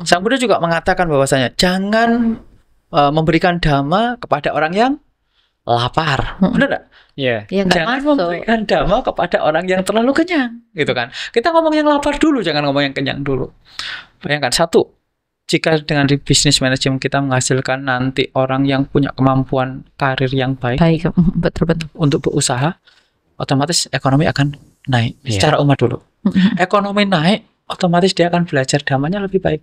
Sang Buddha juga mengatakan bahwasanya jangan memberikan dhamma kepada orang yang lapar. Benar nggak? Iya. Ya nggak Jangan masuk. memberikan dhamma kepada orang yang terlalu kenyang, gitu kan? Kita ngomong yang lapar dulu, jangan ngomong yang kenyang dulu. Bayangkan satu, jika dengan di bisnis manajemen kita menghasilkan nanti orang yang punya kemampuan karir yang baik Baik, betul. untuk berusaha, otomatis ekonomi akan naik Iya. secara umat dulu. Ekonomi naik, otomatis dia akan belajar dhammanya lebih baik.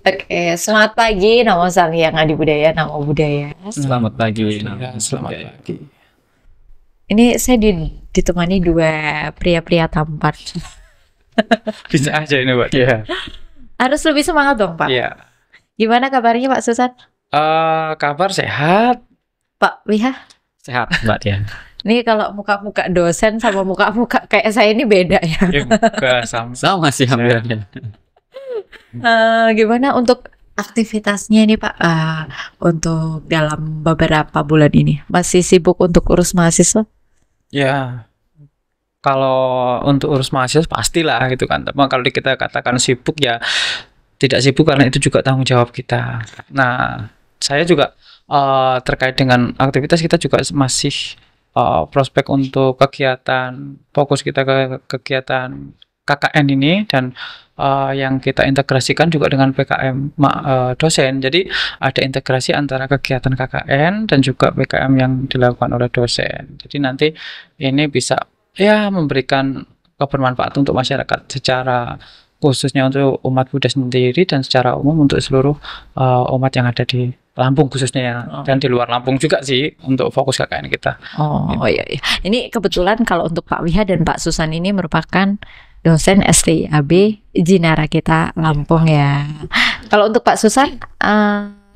Oke, selamat pagi. Namo Sang Hyang Adi Budaya, Namo Buddhaya. Selamat pagi. Ya, selamat pagi. Ini saya ditemani dua pria-pria tampan. Bisa aja ini, Pak. Iya. Harus lebih semangat dong, Pak. Iya. Gimana kabarnya, Pak Susan? Kabar sehat. Pak Wiha? Sehat, Mbak Tia. Ini kalau muka-muka dosen sama muka-muka kayak saya ini beda ya. Ya, enggak sama. Sama sih hampirnya. Gimana untuk aktivitasnya nih Pak? Untuk dalam beberapa bulan ini masih sibuk untuk urus mahasiswa? Ya, kalau untuk urus mahasiswa pastilah gitu kan. Tapi kalau kita katakan sibuk ya tidak sibuk karena itu juga tanggung jawab kita. Nah, saya juga terkait dengan aktivitas kita juga masih prospek untuk kegiatan, fokus kita ke kegiatan KKN ini dan yang kita integrasikan juga dengan PKM dosen. Jadi ada integrasi antara kegiatan KKN dan juga PKM yang dilakukan oleh dosen. Jadi nanti ini bisa ya memberikan kebermanfaatan untuk masyarakat secara khususnya untuk umat Buddha sendiri dan secara umum untuk seluruh umat yang ada di Lampung khususnya ya, dan di luar Lampung juga sih untuk fokus KKN kita. Oh iya. Ini kebetulan kalau untuk Pak Wiha dan Pak Susan ini merupakan dosen STIAB Jinara kita Lampung ya. Kalau untuk Pak Susan,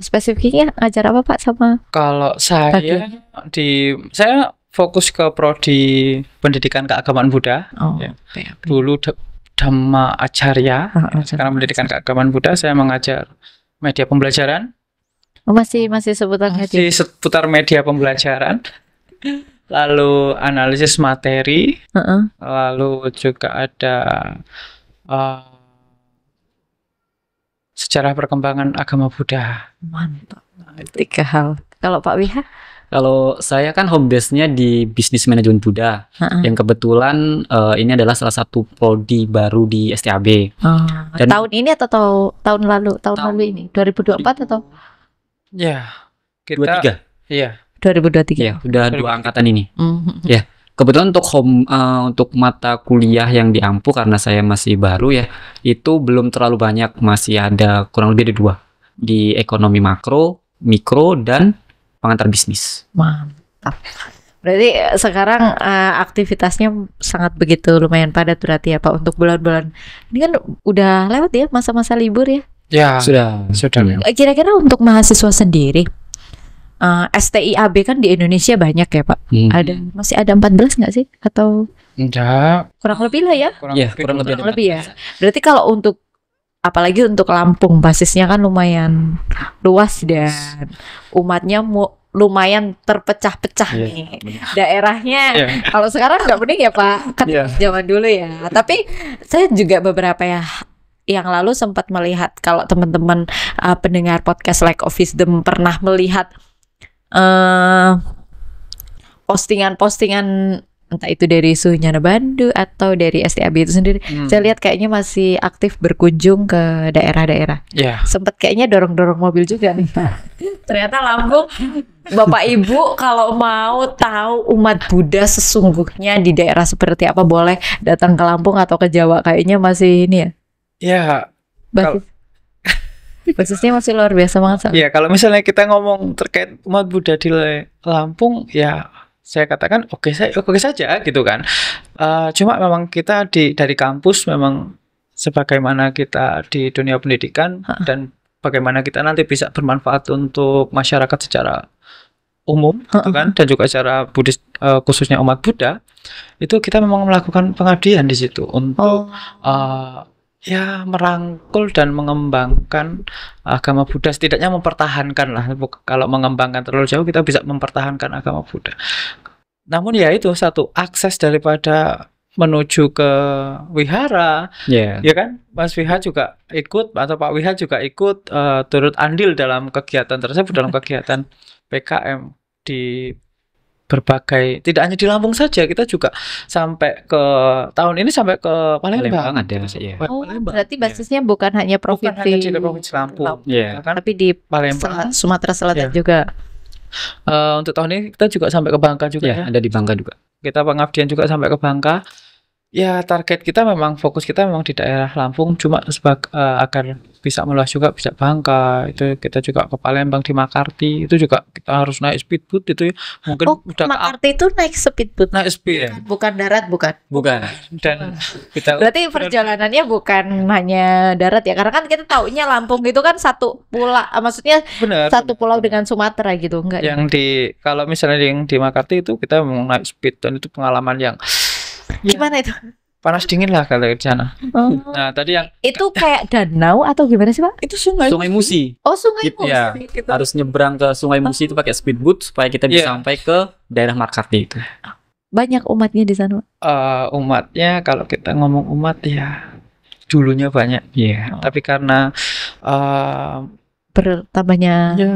spesifiknya ngajar apa Pak sama? Kalau saya saya fokus ke prodi pendidikan keagamaan Buddha. Oh, Ya. Dulu Dhamma Acarya, sekarang pendidikan keagamaan Buddha. Saya mengajar media pembelajaran. masih sebutan Masih seputar media pembelajaran. Lalu analisis materi. Lalu juga ada sejarah perkembangan agama Buddha. Mantap. 3 hal. Kalau Pak Wiha? Kalau saya kan home base-nya di bisnis manajemen Buddha. Yang kebetulan ini adalah salah satu prodi baru di STAB. Dan tahun ini atau tahun lalu? Tahun lalu ini 2024 atau? Ya, kita 23. Iya. 2023. Ya, udah 2 angkatan ini. Mhm. Ya, kebetulan untuk mata kuliah yang diampu karena saya masih baru ya, itu belum terlalu banyak, masih ada kurang lebih ada 2 di ekonomi makro, mikro dan pengantar bisnis. Mantap. Berarti sekarang aktivitasnya sangat begitu lumayan padat berarti ya Pak untuk bulan-bulan. Ini kan udah lewat ya masa-masa libur ya. Ya, Sudah. Kira-kira untuk mahasiswa sendiri, STIAB kan di Indonesia banyak ya Pak. Masih ada 14 nggak sih? Atau enggak, kurang lebih lah ya? kurang Lebih ya. Berarti kalau untuk apalagi untuk Lampung basisnya kan lumayan luas dan umatnya lumayan terpecah-pecah nih daerahnya. Kalau sekarang nggak bening ya Pak, kan zaman dulu ya. Tapi saya juga beberapa yang lalu sempat melihat kalau teman-teman pendengar podcast Like of Wisdom pernah melihat postingan-postingan entah itu dari Sunyana Bandu atau dari STAB itu sendiri. Saya lihat kayaknya masih aktif berkunjung ke daerah-daerah. Sempat kayaknya dorong-dorong mobil juga nih. Ternyata Lampung, Bapak Ibu kalau mau tahu umat Buddha sesungguhnya di daerah seperti apa boleh datang ke Lampung atau ke Jawa, kayaknya masih ini ya. Ya, basisnya masih luar biasa banget. ya kalau misalnya kita ngomong terkait umat Buddha di Lampung, ya saya katakan oke saja gitu kan. Cuma memang kita dari kampus memang sebagaimana kita di dunia pendidikan dan bagaimana kita nanti bisa bermanfaat untuk masyarakat secara umum gitu kan, dan juga secara Buddhis khususnya umat Buddha, itu kita memang melakukan pengabdian di situ untuk ya merangkul dan mengembangkan agama Buddha, setidaknya mempertahankan lah. Kalau mengembangkan terlalu jauh kita bisa mempertahankan agama Buddha. Namun ya itu satu akses daripada menuju ke wihara, Ya. ya kan? Mas Wiha juga ikut atau Pak Wiha juga ikut turut andil dalam kegiatan tersebut, dalam kegiatan PKM di berbagai, tidak hanya di Lampung saja, kita juga sampai ke tahun ini sampai ke Palembang. Palembang ada, ya. Oh, Palembang. berarti basisnya bukan hanya Bukan provinsi, hanya di Provinsi Lampung, Iya. ya kan? tapi di Palembang. Sumatera Selatan Ya. juga. Untuk tahun ini kita juga sampai ke Bangka juga Ya, ya. ada di Bangka juga. Kita pengabdian juga sampai ke Bangka. Ya, target kita memang, fokus kita memang di daerah Lampung, cuma agar bisa meluas juga, bisa Bangka, itu kita juga ke Palembang, di Makarti, itu juga kita harus naik speedboat itu ya. Mungkin Oh, udah Makarti itu naik speedboat, naik speed ya. bukan darat, bukan. Bukan. Dan kita Berarti perjalanannya bukan hanya darat ya, karena kan kita taunya Lampung itu kan satu pulau, maksudnya benar satu pulau dengan Sumatera gitu, enggak? Ya? yang di, kalau misalnya yang di Makarti itu kita mau naik speed, dan itu pengalaman yang Gimana itu? panas dingin lah kalau di sana. Oh. Nah, tadi yang Itu kayak danau atau gimana sih, Pak? itu sungai. Sungai Musi. Oh, sungai Gitu, ya. Musi gitu. Harus nyebrang ke Sungai Musi itu pakai speedboat supaya kita bisa Iya. sampai ke daerah Makarti itu. Banyak umatnya di sana. Umatnya, kalau kita ngomong umat ya dulunya banyak, Iya. tapi karena Bertambahnya ya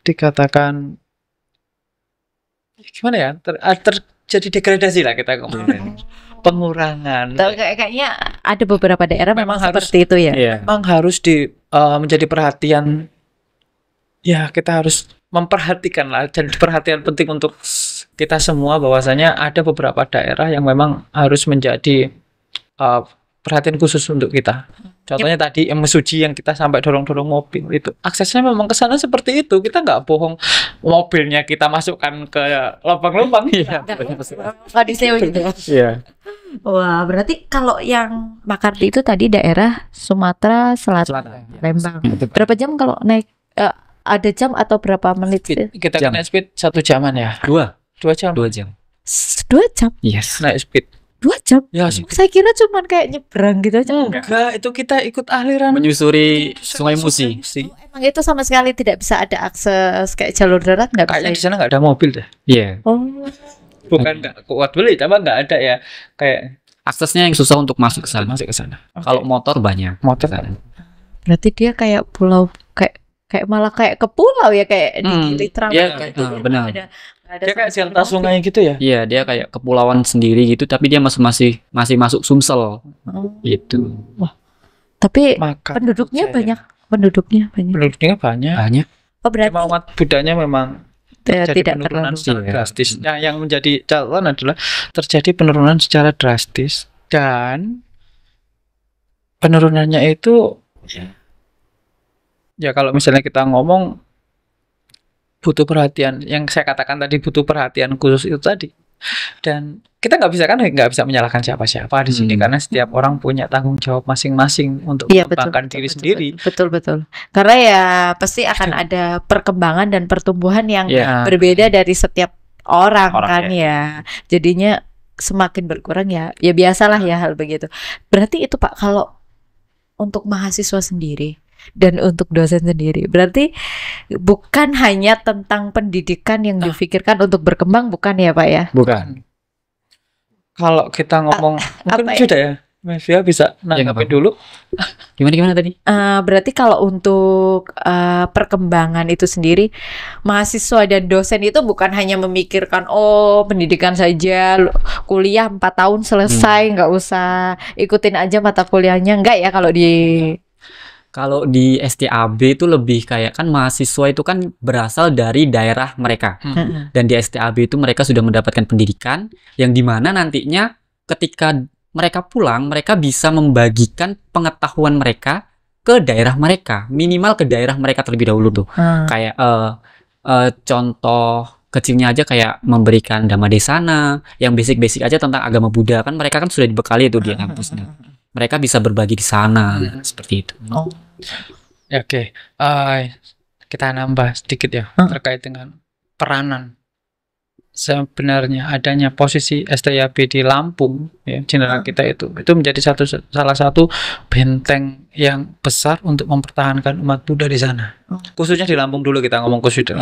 dikatakan gimana ya, terjadi degradasi lah kita ngomongin, pengurangan. kayaknya ada beberapa daerah memang Memang harus- seperti itu ya. Iya. Memang harus menjadi perhatian, ya kita harus memperhatikan lah, dan perhatian penting untuk kita semua, bahwasanya ada beberapa daerah yang memang harus menjadi perhatian khusus untuk kita. Contohnya tadi Mesuji yang kita sampai dorong-dorong mobil, itu aksesnya memang ke sana seperti itu. Kita nggak bohong, mobilnya kita masukkan ke lubang-lubang. Iya. Nggak disewa gitu. Iya. Wah, berarti kalau yang Makarti itu tadi daerah Sumatera Selatan, Selatan. Lembang. Berapa jam kalau naik? Ada jam atau berapa menit sih? Kita Jam. naik speed 1 jaman ya, 2 2 jam jam. 2 jam? Yes. naik speed. 2 jam? Ya, Saya kira cuman kayak nyebrang gitu aja. enggak, itu kita ikut aliran Menyusuri Sungai Musi. Emang itu sama sekali tidak bisa ada akses kayak jalur darat, nggak Kayaknya di bisa? sana nggak ada mobil deh. Iya. Oh, Bukan nggak kuat beli, tapi nggak ada ya. Kayak Aksesnya yang susah untuk masuk ke sana. masuk ke sana. Kalau motor banyak. motor berarti dia kayak pulau, kayak malah kayak ke pulau ya, kayak Hmm, di Literam iya, gitu. kayak- benar. Nggak ada dia kayak sama delta sekali sungai gitu ya. Iya, dia kayak kepulauan sendiri gitu, tapi dia masih masuk Sumsel mobil. Oh. gitu. Tapi Maka penduduknya saya- banyak, penduduknya banyak. penduduknya banyak. Banyak. Oh, berarti Cuma umat Budanya memang terjadi tidak penurunan terlalu. secara Iya. drastis. Nah, yang menjadi catatan adalah terjadi penurunan secara drastis, dan penurunannya itu ya kalau misalnya kita ngomong butuh perhatian, yang saya katakan tadi butuh perhatian khusus itu tadi. Dan kita nggak bisa menyalahkan siapa-siapa di sini, Hmm. karena setiap orang punya tanggung jawab masing-masing untuk Iya, betul, mengembangkan betul, diri betul, sendiri. Betul. Karena ya pasti akan ada perkembangan dan pertumbuhan yang Iya. berbeda dari setiap orang Orang, kan ya. Jadinya semakin berkurang ya biasalah ya hal begitu. Berarti itu Pak, kalau untuk mahasiswa sendiri dan untuk dosen sendiri, berarti bukan hanya tentang pendidikan yang dipikirkan untuk berkembang, bukan ya Pak ya? Bukan. Kalau kita ngomong, mungkin apa ya? sudah ya, Mas Fia bisa nggak nanggapin apa-apa. dulu. Gimana tadi? Berarti kalau untuk perkembangan itu sendiri, mahasiswa dan dosen itu bukan hanya memikirkan pendidikan saja, kuliah 4 tahun selesai, nggak usah ikutin aja mata kuliahnya, enggak ya kalau di Kalau di STAB itu lebih kayak kan mahasiswa itu kan berasal dari daerah mereka. Dan di STAB itu mereka sudah mendapatkan pendidikan yang dimana nantinya ketika mereka pulang, mereka bisa membagikan pengetahuan mereka ke daerah mereka, minimal ke daerah mereka terlebih dahulu tuh. Kayak contoh kecilnya aja kayak memberikan Dhamma Desana, yang basic-basic aja tentang agama Buddha, kan mereka kan sudah dibekali itu di kampusnya. Mereka bisa berbagi di sana, seperti itu. Ya, oke. Kita nambah sedikit ya terkait dengan peranan sebenarnya adanya posisi STYB di Lampung ya, general kita itu menjadi salah satu benteng yang besar untuk mempertahankan umat Buddha di sana. Khususnya di Lampung dulu kita ngomong khususnya.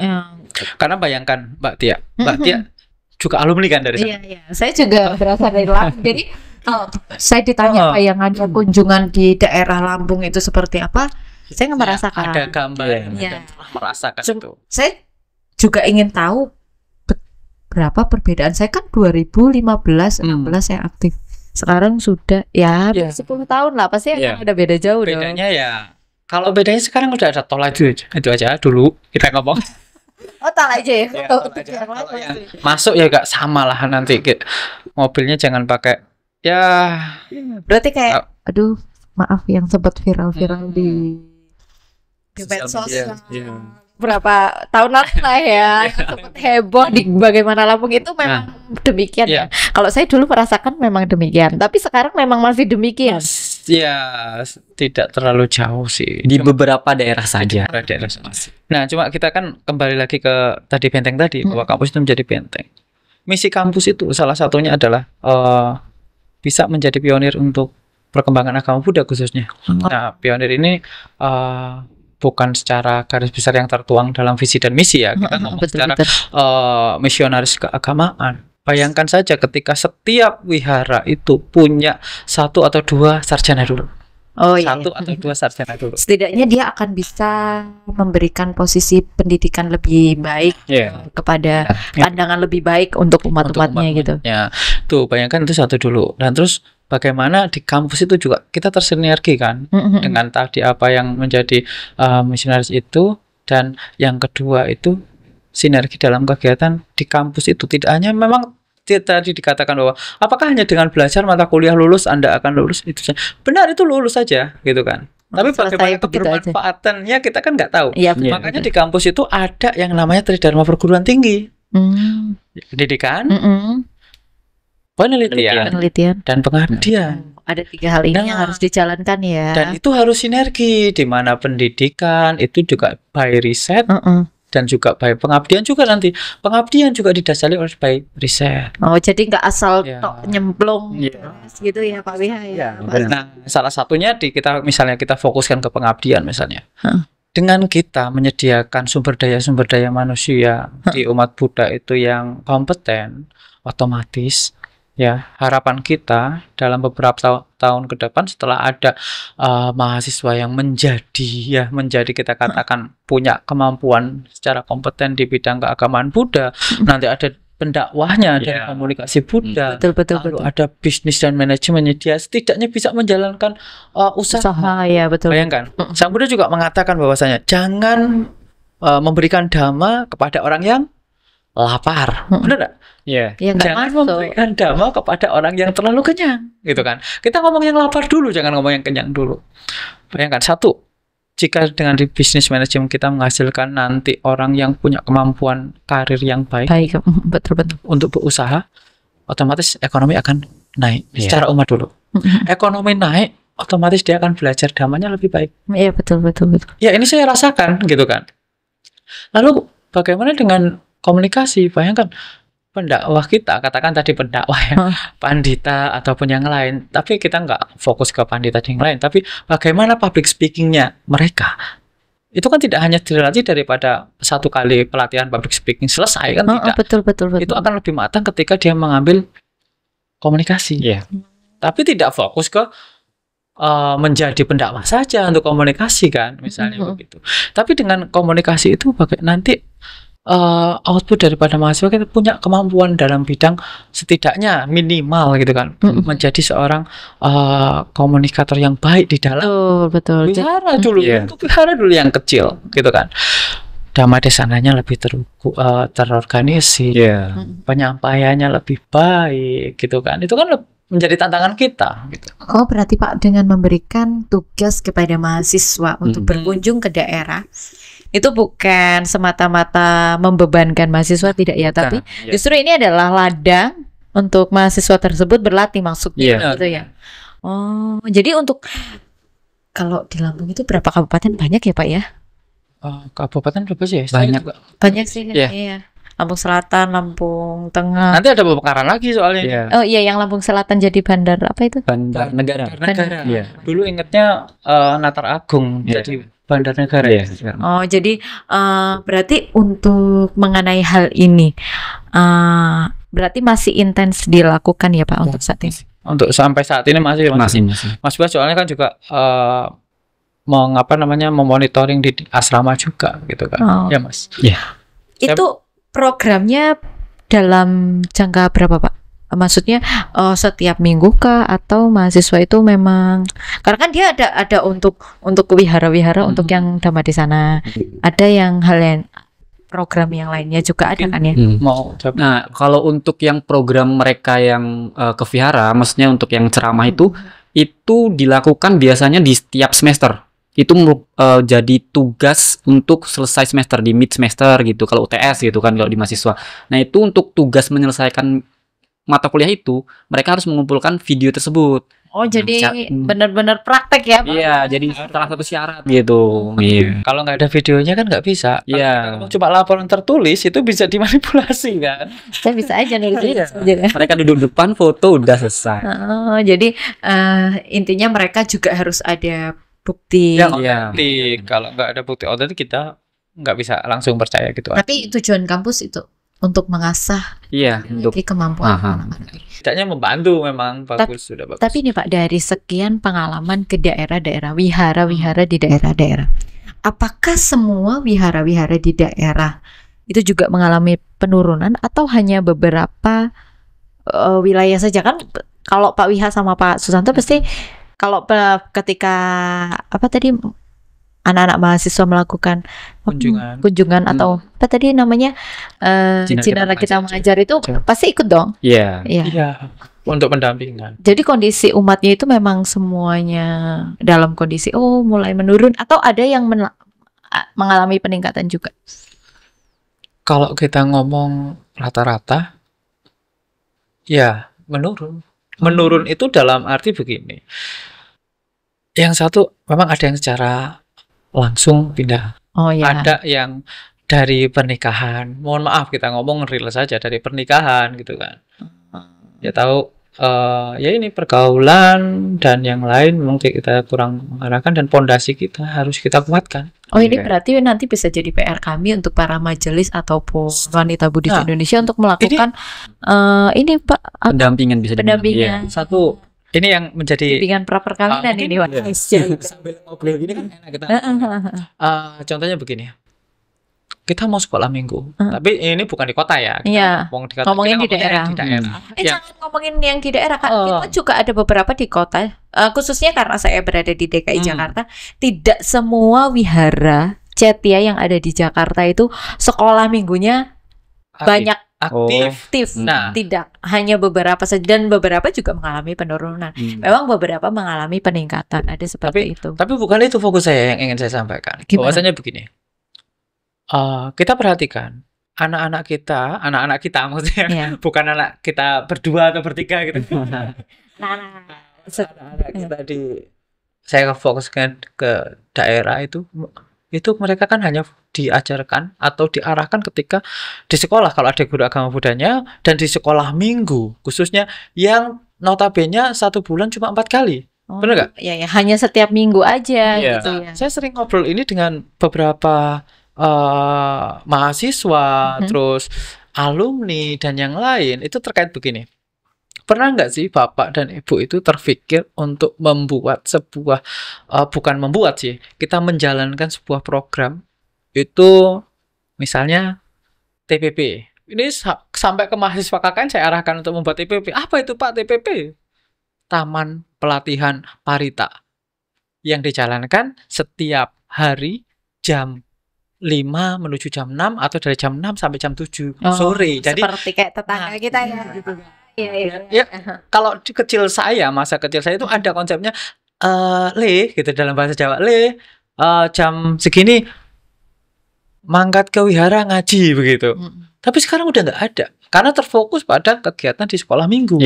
Karena bayangkan Mbak Tia juga alumni kan dari sana. Iya. Saya juga berasal dari Lampung. Jadi kalau saya ditanya bayangannya kunjungan di daerah Lampung itu seperti apa, saya nggak merasakan. Ada gambar dan merasakan itu. Saya juga ingin tahu berapa perbedaan. Saya kan 2015-16 saya aktif. Sekarang sudah 10 tahun lah, pasti akan ada beda jauh dong. Bedanya ya, kalau bedanya sekarang udah ada tol aja, itu aja dulu kita ngomong. Oh, tol aja ya. Tol aja. Kalau yang masuk ya gak sama lah nanti. Mobilnya jangan pakai berarti kayak aduh, maaf yang sempat viral-viral di medsos. Berapa tahun lalu lah ya, sempat heboh di bagaimana Lampung itu memang demikian ya. Kalau saya dulu merasakan memang demikian, tapi sekarang memang masih demikian. Ya, tidak terlalu jauh sih. Di beberapa daerah saja. Nah, cuma kita kan kembali lagi ke tadi benteng tadi, bahwa kampus itu menjadi benteng. Misi kampus itu salah satunya adalah bisa menjadi pionir untuk perkembangan agama Buddha khususnya. Nah, pionir ini bukan secara garis besar yang tertuang dalam visi dan misi ya, kita ngomong secara misionaris keagamaan. Bayangkan saja ketika setiap wihara itu punya 1 atau 2 sarjana dulu. Atau 2 sarjana dulu. Setidaknya dia akan bisa memberikan posisi pendidikan lebih baik kepada pandangan lebih baik untuk umat-umatnya gitu. Ya, tuh bayangkan itu 1 dulu. Dan terus bagaimana di kampus itu juga kita tersinergi kan dengan tadi apa yang menjadi misionaris itu, dan yang kedua itu sinergi dalam kegiatan di kampus itu. Tidak hanya memang tadi dikatakan bahwa apakah hanya dengan belajar mata kuliah lulus Anda akan lulus, itu benar, itu lulus saja gitu kan. Tapi bagaimana kebermanfaatannya kita kan nggak tahu. Makanya di kampus itu ada yang namanya Tridharma Perguruan Tinggi, pendidikan, penelitian dan pengabdian. Ada 3 hal ini yang harus dijalankan ya. Dan itu harus sinergi, di mana pendidikan itu juga by riset dan juga by pengabdian juga nanti. Pengabdian juga didasari oleh by riset. Jadi nggak asal nyemplung gitu ya Pak Wiha ya. Nah, salah satunya kita misalnya kita fokuskan ke pengabdian misalnya. Dengan kita menyediakan sumber daya manusia di umat Buddha itu yang kompeten, otomatis ya harapan kita dalam beberapa tahun ke depan setelah ada mahasiswa yang menjadi kita katakan punya kemampuan secara kompeten di bidang keagamaan Buddha, nanti ada pendakwahnya dari komunikasi Buddha, lalu ada bisnis dan manajemennya, dia setidaknya bisa menjalankan usaha. Bayangkan, Sang Buddha juga mengatakan bahwasanya jangan memberikan dhamma kepada orang yang lapar, benar nggak? Jangan memberikan dhamma kepada orang yang terlalu kenyang, gitu kan? Kita ngomong yang lapar dulu, jangan ngomong yang kenyang dulu. Bayangkan, 1, jika dengan di bisnis manajemen kita menghasilkan nanti orang yang punya kemampuan karir yang baik, betul untuk berusaha, otomatis ekonomi akan naik secara umat dulu. Ekonomi naik, otomatis dia akan belajar dhammanya lebih baik. Iya, betul. Ya, ini saya rasakan, gitu kan? Lalu bagaimana dengan komunikasi? Bayangkan pendakwah kita, katakan tadi pendakwah pandita ataupun yang lain, tapi kita nggak fokus ke pandita yang lain, tapi bagaimana public speakingnya mereka, itu kan tidak hanya dilatih daripada 1 kali pelatihan public speaking selesai kan, tidak. Betul. Itu akan lebih matang ketika dia mengambil komunikasi, tapi tidak fokus ke menjadi pendakwah saja untuk komunikasi kan, misalnya begitu. Tapi dengan komunikasi itu nanti output daripada mahasiswa kita punya kemampuan dalam bidang setidaknya minimal gitu kan, menjadi seorang komunikator yang baik di dalam wihara dulu, untuk wihara dulu yang kecil gitu kan. Dhamma desananya lebih terorganisir, penyampaiannya lebih baik gitu kan. Itu kan menjadi tantangan kita gitu. Berarti Pak, dengan memberikan tugas kepada mahasiswa untuk berkunjung ke daerah, itu bukan semata-mata membebankan mahasiswa, tidak ya, tapi justru ini adalah ladang untuk mahasiswa tersebut berlatih, maksudnya gitu ya. Jadi untuk kalau di Lampung itu berapa kabupaten, banyak ya Pak ya? Kabupaten berapa sih? Banyak sih. Iya. Lampung Selatan, Lampung Tengah. Nanti ada pemekaran lagi soalnya. Iya. Oh iya, yang Lampung Selatan jadi bandar apa itu? Bandar negara. Negara. Iya. Dulu ingetnya Natar Agung Iya. jadi bandar negara Iya. ya. Oh, jadi berarti untuk mengenai hal ini berarti masih intens dilakukan ya Pak untuk saat ini. Untuk sampai saat ini masih Masih. Mas Bas soalnya kan juga memonitoring di asrama juga gitu kan. Oh. Ya Mas. Itu programnya dalam jangka berapa Pak? Maksudnya setiap minggu kah atau mahasiswa itu memang karena kan dia ada untuk wihara-wihara untuk yang dhamma di sana. Ada yang hal yang program yang lainnya juga ada kan ya? Mau coba. Nah, kalau untuk yang program mereka yang ke vihara, maksudnya untuk yang ceramah itu dilakukan biasanya di setiap semester. Itu jadi tugas untuk selesai semester di mid semester gitu. Kalau UTS gitu kan kalau di mahasiswa. Nah, itu untuk tugas menyelesaikan mata kuliah itu, mereka harus mengumpulkan video tersebut. Oh, jadi benar-benar praktek ya Pak? Iya, jadi salah satu syarat gitu. Iya. Kalau nggak ada videonya kan nggak bisa. Kalau Iya. kita ngomong cuma laporan tertulis itu bisa dimanipulasi kan. Saya bisa aja nulis Iya. aja kan? Mereka duduk depan foto udah selesai. Oh, jadi intinya mereka juga harus ada bukti. Yang Iya. otentik. Kalau nggak ada bukti otentik kita nggak bisa langsung percaya gitu. Tapi tujuan kampus itu untuk mengasah Iya, untuk kemampuan Aha. anak-anak. Tidaknya membantu memang bagus sudah bagus. Tapi nih Pak, dari sekian pengalaman ke daerah-daerah, wihara-wihara di daerah-daerah, apakah semua wihara-wihara di daerah itu juga mengalami penurunan atau hanya beberapa wilayah saja? Kan kalau Pak Wiha sama Pak Susanto pasti kalau ketika apa tadi anak-anak mahasiswa melakukan kunjungan atau apa tadi namanya Jinara kita mengajar itu pasti ikut dong. Iya. Iya, untuk pendampingan. Jadi kondisi umatnya itu memang semuanya dalam kondisi mulai menurun atau ada yang mengalami peningkatan juga. Kalau kita ngomong rata-rata, ya menurun. Menurun itu dalam arti begini. Yang satu memang ada yang secara langsung pindah. Oh ya. Ada yang dari pernikahan. Mohon maaf kita ngomong real saja dari pernikahan gitu kan. Ya tahu ya ini pergaulan dan yang lain mungkin kita kurang mengarahkan dan pondasi kita harus kita kuatkan. Oh ini berarti nanti bisa jadi PR kami untuk para majelis ataupun wanita Buddhis Indonesia untuk melakukan ini Pak pendampingan bisa pendampingan. Satu ini yang menjadi bimbingan pra perkawinan ini Pak. Sambil ngobrol gini kan enak kita. Contohnya begini. Kita mau sekolah minggu, tapi ini bukan di kota ya. Iya. Ngomongin di daerah. Jangan ngomongin yang di daerah kan. Kita juga ada beberapa di kota, khususnya karena saya berada di DKI Jakarta. Tidak semua wihara cetia yang ada di Jakarta itu sekolah minggunya banyak aktif. Nah, tidak hanya beberapa saja dan beberapa juga mengalami penurunan. Memang beberapa mengalami peningkatan. Ada seperti itu. Tapi bukan itu fokus saya yang ingin saya sampaikan. Bahwasanya begini. Kita perhatikan anak-anak kita maksudnya bukan anak kita berdua atau bertiga gitu. Anak-anak kita saya fokuskan ke daerah itu mereka kan hanya diajarkan atau diarahkan ketika di sekolah kalau ada guru agama Buddhanya dan di sekolah minggu khususnya yang notabene 1 bulan cuma 4 kali. Benar nggak? Ya, hanya setiap minggu aja gitu ya. Saya sering ngobrol ini dengan beberapa mahasiswa, terus alumni dan yang lain itu terkait begini. Pernah nggak sih Bapak dan Ibu itu terpikir untuk membuat sebuah bukan membuat sih, kita menjalankan sebuah program itu misalnya TPP. Ini sampai ke mahasiswa KKN saya arahkan untuk membuat TPP. Apa itu Pak TPP? Taman Pelatihan Parita yang dijalankan setiap hari jam 5 menuju jam 6 atau dari jam 6 sampai jam 7 sore. Jadi seperti kayak tetangga kita ya. Iya. Kalau di masa kecil saya itu ada konsepnya gitu dalam bahasa Jawa. Jam segini mangkat ke wihara ngaji begitu. Tapi sekarang udah nggak ada karena terfokus pada kegiatan di sekolah minggu.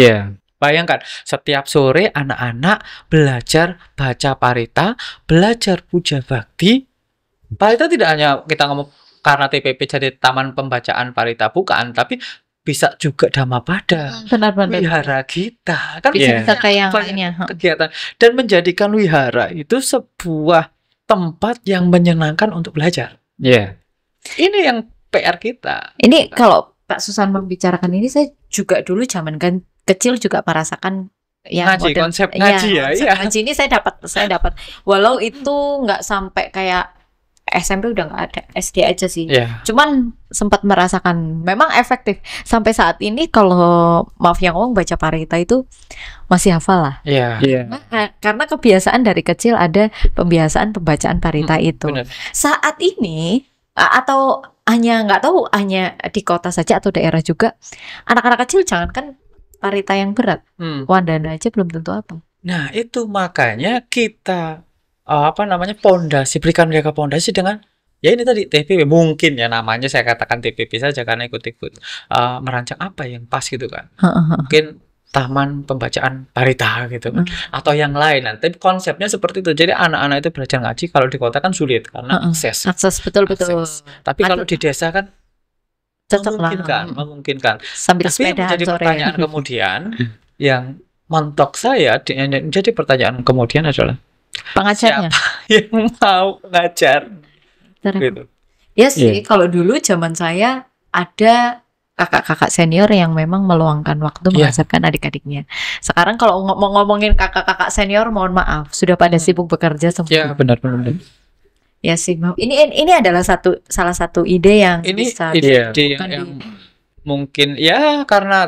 Bayangkan setiap sore anak-anak belajar baca parita, belajar puja bakti. Parita tidak hanya kita ngomong karena TPP jadi Taman Pembacaan Parita bukan, tapi bisa juga Dhammapada, Benar-benar. wihara kita kan Iya. Bisa kayak yang banyak lainnya. kegiatan dan menjadikan wihara itu sebuah tempat yang menyenangkan untuk belajar. Iya. Ini yang PR kita. Ini kalau Pak Susan membicarakan ini, saya juga dulu zaman kan kecil juga merasakan yang Ngaji, model- konsep iya, ngaji ya, konsep iya. ngaji ini saya dapat walau itu nggak sampai kayak SMP udah nggak ada, SD aja sih. Iya. Cuman sempat merasakan memang efektif sampai saat ini. Kalau maaf yang ngomong baca Parita itu masih hafal lah. Iya. Iya. Karena kebiasaan dari kecil ada pembiasaan pembacaan Parita itu. Benar. Saat ini atau hanya nggak tahu hanya di kota saja atau daerah juga, anak-anak kecil jangankan Parita yang berat, Wandana aja belum tentu apa. Nah, itu makanya kita pondasi, berikan mereka pondasi dengan ya ini tadi TPP, mungkin ya namanya saya katakan TPP saja karena ikut-ikut merancang apa yang pas gitu kan. Mungkin Taman Pembacaan Parita gitu kan, atau yang lain. Tapi konsepnya seperti itu. Jadi anak-anak itu belajar ngaji kalau di kota kan sulit karena akses. Akses betul. Tapi kalau di desa kan Cocok lah. memungkinkan. Sambil Tapi yang sepeda menjadi sore. pertanyaan kemudian yang mentok saya jadi pertanyaan kemudian adalah Pengajarnya. yang mau ngajar gitu. Ya sih, kalau dulu zaman saya ada kakak-kakak senior yang memang meluangkan waktu Iya. mengajarkan adik-adiknya. Sekarang kalau ngomongin kakak-kakak senior, mohon maaf, sudah pada sibuk bekerja semua. Ya benar. Ya sih, ini adalah salah satu ide yang Ini bisa ide dilakukan yang mungkin ya karena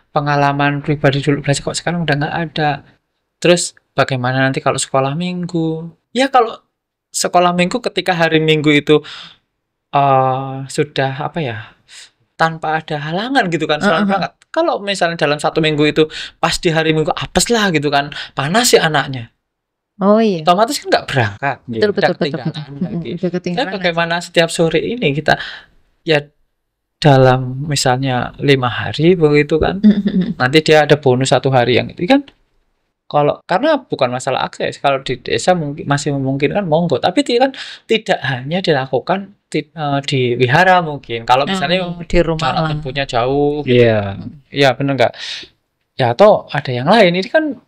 pengalaman pribadi dulu belajar kok sekarang udah nggak ada. Terus bagaimana nanti kalau sekolah minggu? Ya kalau sekolah minggu ketika hari minggu itu sudah tanpa ada halangan gitu kan, selalu berangkat. Kalau misalnya dalam satu minggu itu pas di hari minggu apes lah gitu kan, panas sih anaknya, Oh iya, otomatis kan nggak berangkat. betul. Udah ketinggalan lagi. Udah Dan ketinggalan. bagaimana setiap sore ini kita ya dalam misalnya 5 hari begitu kan, nanti dia ada bonus 1 hari yang itu kan. Kalau karena bukan masalah akses, kalau di desa mungkin masih memungkinkan monggo, tapi kan tidak hanya dilakukan di wihara mungkin. Kalau misalnya di rumah jarak lah. tempuhnya jauh, Iya. ya benar nggak? Ya atau ada yang lain, ini kan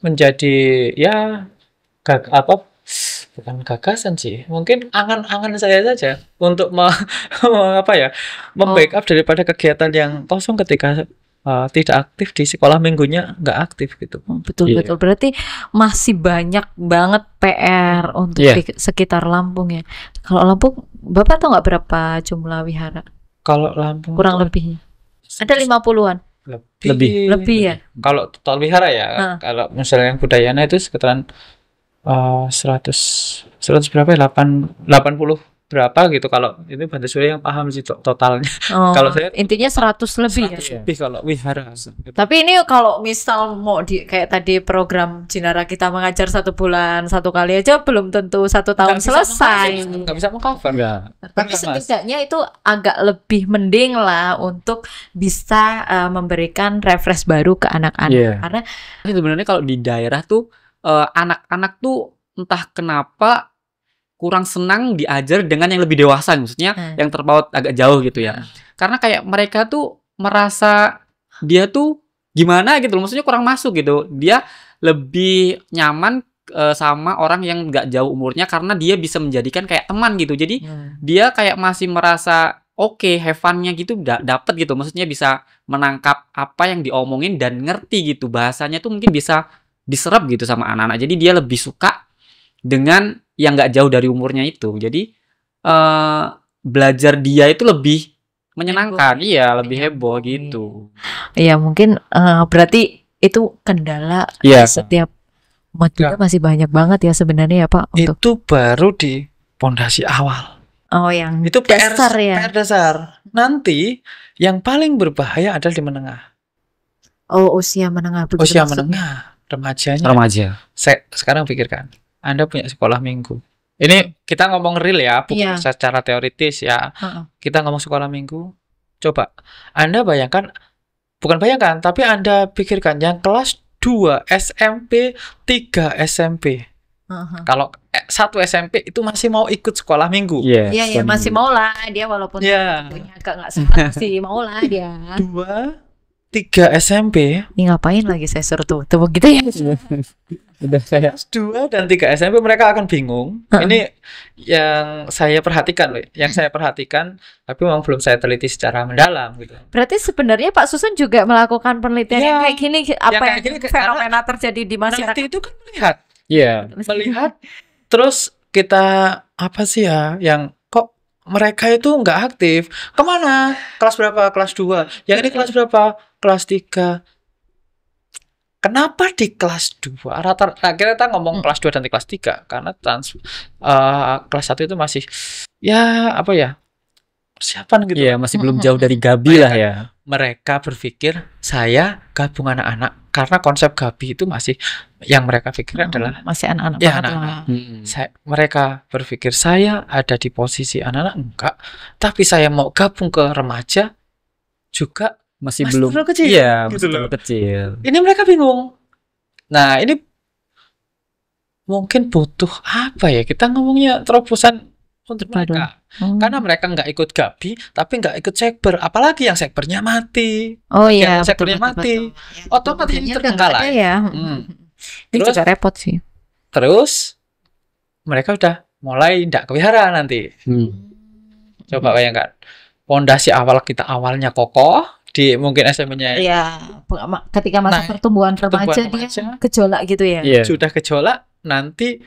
menjadi ya bukan gagasan sih, mungkin angan-angan saya saja untuk membackup daripada kegiatan yang kosong ketika tidak aktif di sekolah minggunya nggak aktif gitu. Betul. Berarti masih banyak banget PR untuk Iya. di sekitar Lampung ya. Kalau Lampung, Bapak tahu nggak berapa jumlah wihara? Kalau Lampung Kurang tuh lebihnya. Ada 50-an. Lebih ya. Kalau total wihara ya, kalau misalnya yang budayana itu sekitaran 100 berapa ya? 80 berapa gitu. Kalau ini Banda Surya yang paham sih totalnya. Oh, Kalau saya intinya 100 lebih 100 ya. lebih kalau wihara. Tapi ini kalau misal mau kayak tadi program Jinara kita mengajar 1 bulan 1 kali aja belum tentu 1 tahun selesai. Nggak bisa mengcover. Tapi setidaknya itu agak lebih mending lah untuk bisa memberikan refresh baru ke anak-anak. Iya. Karena Ini sebenarnya kalau di daerah tuh anak-anak tuh entah kenapa kurang senang diajar dengan yang lebih dewasa, maksudnya yang terpaut agak jauh gitu ya. Karena kayak mereka tuh merasa dia tuh gimana gitu loh, maksudnya kurang masuk gitu. Dia lebih nyaman sama orang yang nggak jauh umurnya karena dia bisa menjadikan kayak teman gitu. Jadi dia kayak masih merasa oke, have fun-nya gitu dapet gitu. Maksudnya bisa menangkap apa yang diomongin dan ngerti gitu. Bahasanya tuh mungkin bisa diserap gitu sama anak-anak. Jadi dia lebih suka dengan yang nggak jauh dari umurnya itu. Jadi belajar dia itu lebih menyenangkan. Iya, lebih heboh gitu. ya mungkin berarti itu kendala Iya. setiap umat Buddha masih banyak banget ya sebenarnya ya Pak untuk Itu baru di pondasi awal. yang Itu PR dasar ya. PR dasar. Nanti yang paling berbahaya adalah di menengah. Oh, usia menengah begitu Usia maksudnya. menengah, remajanya. Remaja. Sekarang pikirkan, Anda punya sekolah minggu. Ini kita ngomong real ya, bukan Iya. secara teoritis ya. Kita ngomong sekolah minggu. Coba Anda bayangkan, bukan bayangkan, tapi Anda pikirkan yang kelas 2 SMP, 3 SMP. Heeh. Kalau satu SMP itu masih mau ikut sekolah minggu. Iya. Iya, ya masih mau lah dia walaupun Iya. punya agak nggak sehat sih mau lah dia. 2, 3 SMP, Ini ngapain lagi saya suruh tuh gitu ya. Udah kayak kelas 2 dan 3 SMP mereka akan bingung. Ini yang saya perhatikan loh, yang saya perhatikan, tapi memang belum saya teliti secara mendalam gitu. Berarti sebenarnya Pak Susan juga melakukan penelitian yang Iya. kayak gini apa kayak yang gini, fenomena terjadi di Nanti masyarakat. itu kan melihat, terus kita apa sih ya, yang kok mereka itu nggak aktif. Kemana? Kelas berapa? Kelas 2. Yang ini kelas berapa? Kelas 3. Kenapa di kelas 2? Rata-rata kita ngomong kelas 2 dan kelas 3 karena kelas 1 itu masih ya apa ya? Persiapan gitu. Iya, masih belum jauh dari Gabi lah ya. Mereka berpikir saya gabung anak-anak karena konsep Gabi itu masih yang mereka pikirkan adalah masih anak-anak ya, banget anak-anak. lah. Mereka berpikir saya ada di posisi anak-anak enggak, tapi saya mau gabung ke remaja juga Masih masih belum. terlalu kecil. Iya, Gitu masih loh. terlalu kecil. Ini mereka bingung. Nah, ini mungkin butuh apa ya? Kita ngomongnya terobosan untuk Apa dong? mereka. Karena mereka nggak ikut Gabi, tapi nggak ikut sekber. Apalagi yang sekbernya mati. Oh iya, yang sekbernya mati. Otomatis ini terbengkalai. ya. Ini Terus- juga repot sih. Terus mereka udah mulai nggak kewihara nanti. Coba bayangkan. Pondasi awal kita awalnya kokoh di mungkin SMP-nya Iya, ketika masa Nah, pertumbuhan remaja dia remaja. gejolak gitu ya. Iya. sudah gejolak, nanti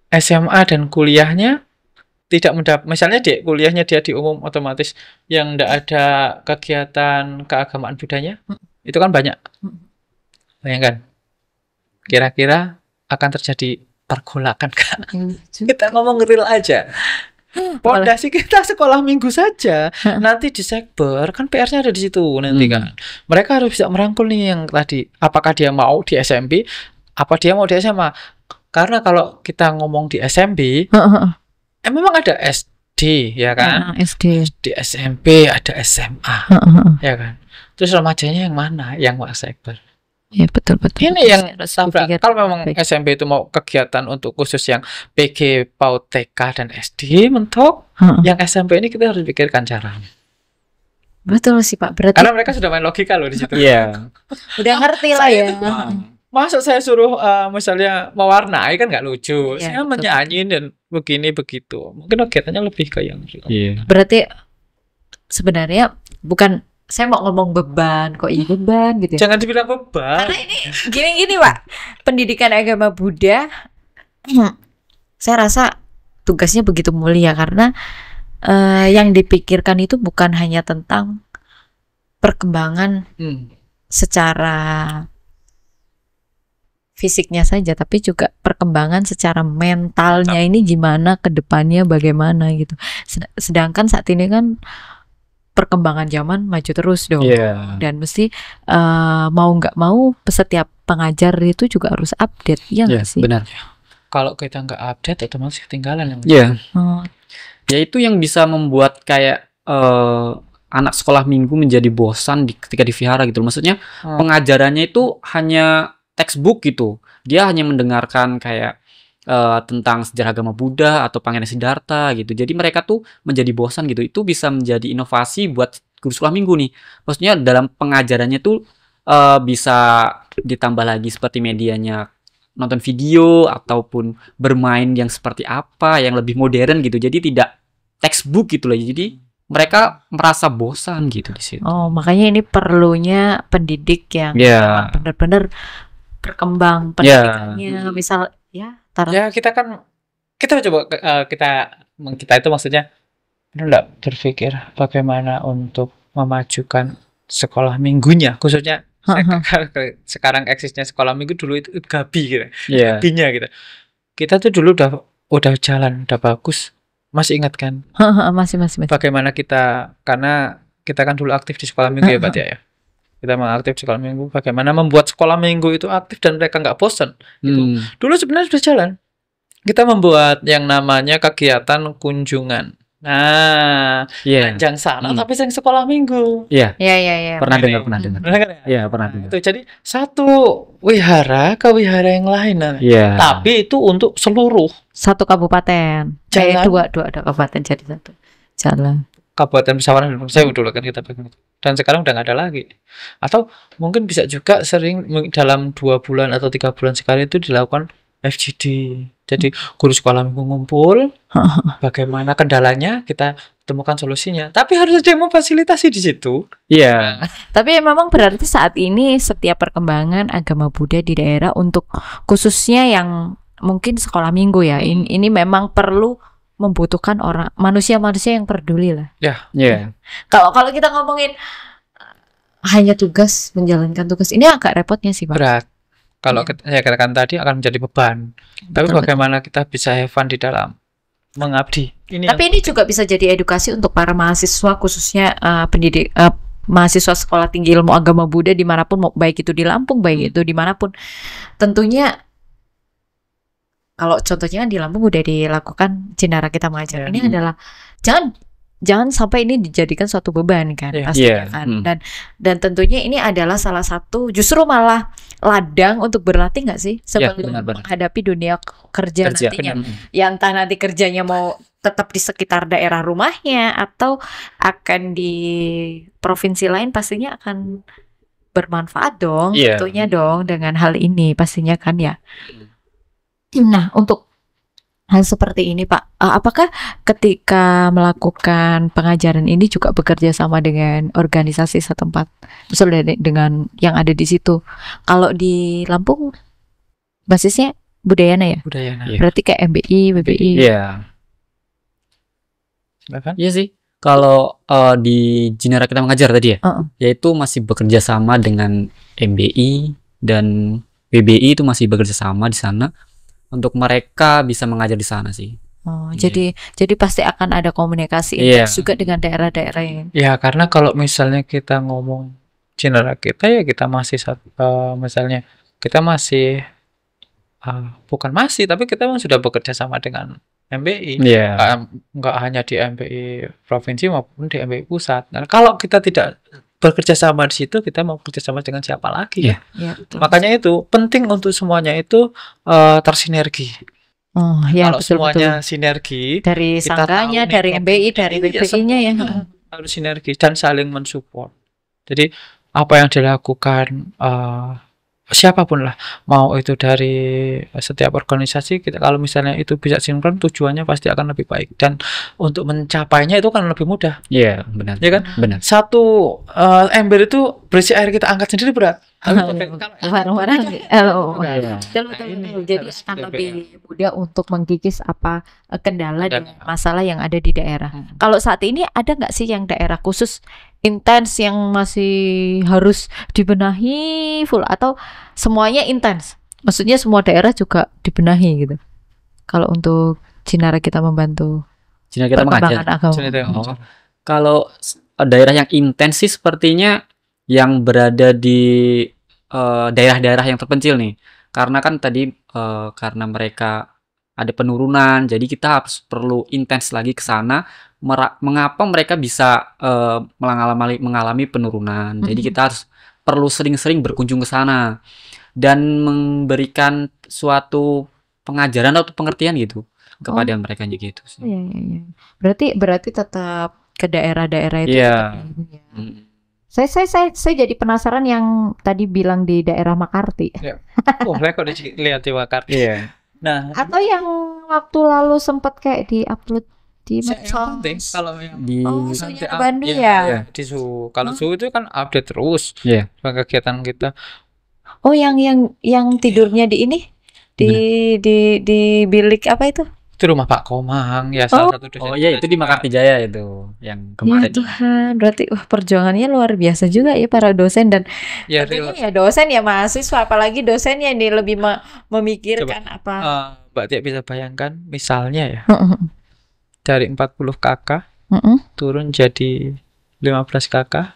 SMA dan kuliahnya tidak mendapat, misalnya di kuliahnya dia di umum otomatis yang tidak ada kegiatan keagamaan budayanya, itu kan banyak. Bayangkan, kira-kira akan terjadi pergolakan Kak. Kita ngomong real aja. Pondasi kita sekolah minggu saja. Nanti di sekber kan PR-nya ada di situ nanti kan. Mereka harus bisa merangkul nih yang tadi. Apakah dia mau di SMP? Apa dia mau di SMA? Karena kalau kita ngomong di SMP, memang ada SD ya kan? SD. Di SMP ada SMA ya kan? Terus remajanya yang mana? Yang mau sekber. Ya betul. Ini yang Harus tabrak. dipikir. Kalau memang Baik. SMP itu mau kegiatan untuk khusus yang PG, PAUD, TK dan SD mentok, yang SMP ini kita harus pikirkan caranya. Betul sih Pak. Berarti Karena mereka sudah main logika loh di situ. Iya. udah ngerti lah ya. Masa saya suruh misalnya mewarnai kan nggak lucu. Iya, Saya betul. menyanyi dan begini begitu. Mungkin kegiatannya lebih ke yang Iya. Berarti sebenarnya bukan saya mau ngomong beban kok iya beban gitu ya. jangan dibilang beban. Karena ini gini Pak, pendidikan agama Buddha saya rasa tugasnya begitu mulia karena yang dipikirkan itu bukan hanya tentang perkembangan secara fisiknya saja, tapi juga perkembangan secara mentalnya ini gimana ke depannya bagaimana gitu. Sedangkan saat ini kan perkembangan zaman maju terus dong. Iya. Dan mesti mau nggak mau setiap pengajar itu juga harus update ya Iya, nggak sih? benar. Kalau kita nggak update otomatis ketinggalan yang Iya. Oh, Ya itu yang bisa membuat kayak anak sekolah minggu menjadi bosan ketika di vihara gitu. Maksudnya pengajarannya itu hanya textbook gitu. Dia hanya mendengarkan kayak tentang sejarah agama Buddha atau Pangeran Siddhartha gitu. Jadi mereka tuh menjadi bosan gitu. Itu bisa menjadi inovasi buat guru sekolah minggu nih. Maksudnya dalam pengajarannya tuh bisa ditambah lagi seperti medianya nonton video ataupun bermain yang seperti apa yang lebih modern gitu. Jadi tidak textbook gitu loh. Jadi mereka merasa bosan gitu di situ. oh, makanya ini perlunya pendidik yang Ya. benar-benar berkembang pendidikannya. Misal ya taruh Ya kita coba kita itu maksudnya enggak berpikir bagaimana untuk memajukan sekolah minggunya khususnya sekarang eksisnya sekolah minggu, dulu itu Gabi gitu. Iya. Gabinya gitu. Kita tuh dulu udah jalan, udah bagus. Masih ingat kan masih. bagaimana kita, karena kita kan dulu aktif di sekolah minggu ya Pak ya. Kita aktif di sekolah minggu, bagaimana membuat sekolah minggu itu aktif dan mereka nggak bosan. Dulu sebenarnya sudah jalan. Kita membuat yang namanya kegiatan kunjungan. Nah, Iya. panjang sana Hmm. tapi yang sekolah minggu. Iya, Ya. pernah dengar, Hmm. Benar kan ya? Iya, pernah Nah, dengar. itu jadi satu wihara ke wihara yang lain. Nah. Iya. Tapi itu untuk seluruh Satu kabupaten. Jalan. Dua ada kabupaten jadi satu. Jalan. Kabupaten Pesawaran dan Sewu dulu kan kita pegang itu. Dan sekarang udah nggak ada lagi. Atau mungkin bisa juga sering dalam 2 bulan atau 3 bulan sekali itu dilakukan FGD. Jadi guru sekolah minggu ngumpul, bagaimana kendalanya kita temukan solusinya. Tapi harus ada yang memfasilitasi di situ. Iya. Tapi memang berarti saat ini setiap perkembangan agama Buddha di daerah untuk khususnya yang mungkin sekolah minggu ya, ini memang perlu membutuhkan orang manusia-manusia yang peduli lah. Iya. Kalau kita ngomongin hanya tugas menjalankan tugas ini agak repotnya sih Pak. Berat. Kalau Iya. saya katakan tadi akan menjadi beban. Tapi Betul, bagaimana kita bisa have fun di dalam mengabdi. Tapi ini juga bisa jadi edukasi untuk para mahasiswa khususnya mahasiswa sekolah tinggi ilmu agama Buddha dimanapun, baik itu di Lampung, baik itu dimanapun. Tentunya kalau contohnya kan di Lampung udah dilakukan Cinara Kita Mengajar. Ya. Ini adalah jangan sampai ini dijadikan suatu beban kan, Iya. pastinya Iya. kan. Dan tentunya ini adalah salah satu justru malah ladang untuk berlatih nggak sih sebelum benar-benar. menghadapi dunia kerja nantinya. Ya entah nanti kerjanya mau tetap di sekitar daerah rumahnya atau akan di provinsi lain, pastinya akan bermanfaat dong, Iya. tentunya dong dengan hal ini pastinya kan ya. Nah, untuk hal seperti ini Pak, apakah ketika melakukan pengajaran ini juga bekerja sama dengan organisasi setempat, misalnya dengan yang ada di situ? Kalau di Lampung basisnya Budayana ya? Budayana. Iya. Berarti kayak MBI, WBI. Iya. Silakan. Iya sih. Kalau di Cinara Kita Mengajar tadi ya, yaitu masih bekerja sama dengan MBI dan WBI itu masih bekerja sama di sana untuk mereka bisa mengajar di sana sih. Oh, Iya. jadi pasti akan ada komunikasi Iya. intens juga dengan daerah-daerah yang Ya, karena kalau misalnya kita ngomong Cinara kita ya kita masih misalnya kita masih bukan masih tapi kita memang sudah bekerja sama dengan MBI. Iya. Nggak hanya di MBI provinsi maupun di MBI pusat. Nah, kalau kita tidak bekerja sama di situ, kita mau bekerja sama dengan siapa lagi? Iya. ya, betul. Makanya itu penting untuk semuanya itu tersinergi. Oh, ya Kalau betul semuanya sinergi, dari kita sangkanya, tahu nih dari MBI, dari iya, WBI-nya ya. harus sinergi dan saling mensupport. Jadi apa yang dilakukan siapapun lah, mau itu dari setiap organisasi, kita kalau misalnya itu bisa sinkron, tujuannya pasti akan lebih baik dan untuk mencapainya itu kan lebih mudah, Iya, benar. ya kan? Benar. Satu ember itu berisi air kita angkat sendiri berat. Tapi Barang-barang Iya. betul. ini Jadi harus akan DPR. lebih mudah untuk mengkikis apa kendala dan Kendala. masalah yang ada di daerah. Kalau saat ini ada nggak sih yang daerah khusus intens yang masih harus dibenahi full atau semuanya intens? Maksudnya semua daerah juga dibenahi gitu. Kalau untuk Cinara Kita membantu Cinara Kita Mengajar. perkembangan agama. Sini tengok. Oh. Kalau daerah yang intens sih sepertinya yang berada di daerah-daerah yang terpencil nih. Karena kan tadi karena mereka ada penurunan, jadi kita harus perlu intens lagi ke sana. Mengapa mereka bisa mengalami penurunan? Jadi kita harus perlu sering-sering berkunjung ke sana dan memberikan suatu pengajaran atau pengertian gitu kepada mereka gitu sih. Iya. Berarti tetap ke daerah-daerah itu. Iya. tetap ini ya. Saya jadi penasaran yang tadi bilang di daerah Makarti. Saya kok lihat di Wakar. Iya. Nah, Atau yang waktu lalu sempat kayak di-upload di yang medsos. penting kalau yang Di Sunya nanti Bandung iya, ya? di Su. Kalau Su itu kan update terus Iya. kegiatan kita. Oh, yang tidurnya di ini di bilik apa itu? Itu rumah Pak Komang ya salah satu dosen. Oh iya, itu di Makarti Jaya itu yang Ya kemarin. Tuhan, berarti perjuangannya luar biasa juga ya para dosen dan Ya, tentunya ya dosen ya mahasiswa, apalagi dosennya ini lebih memikirkan apa. Mbak Tia bisa bayangkan misalnya ya dari 40 kakak turun jadi 15 kakak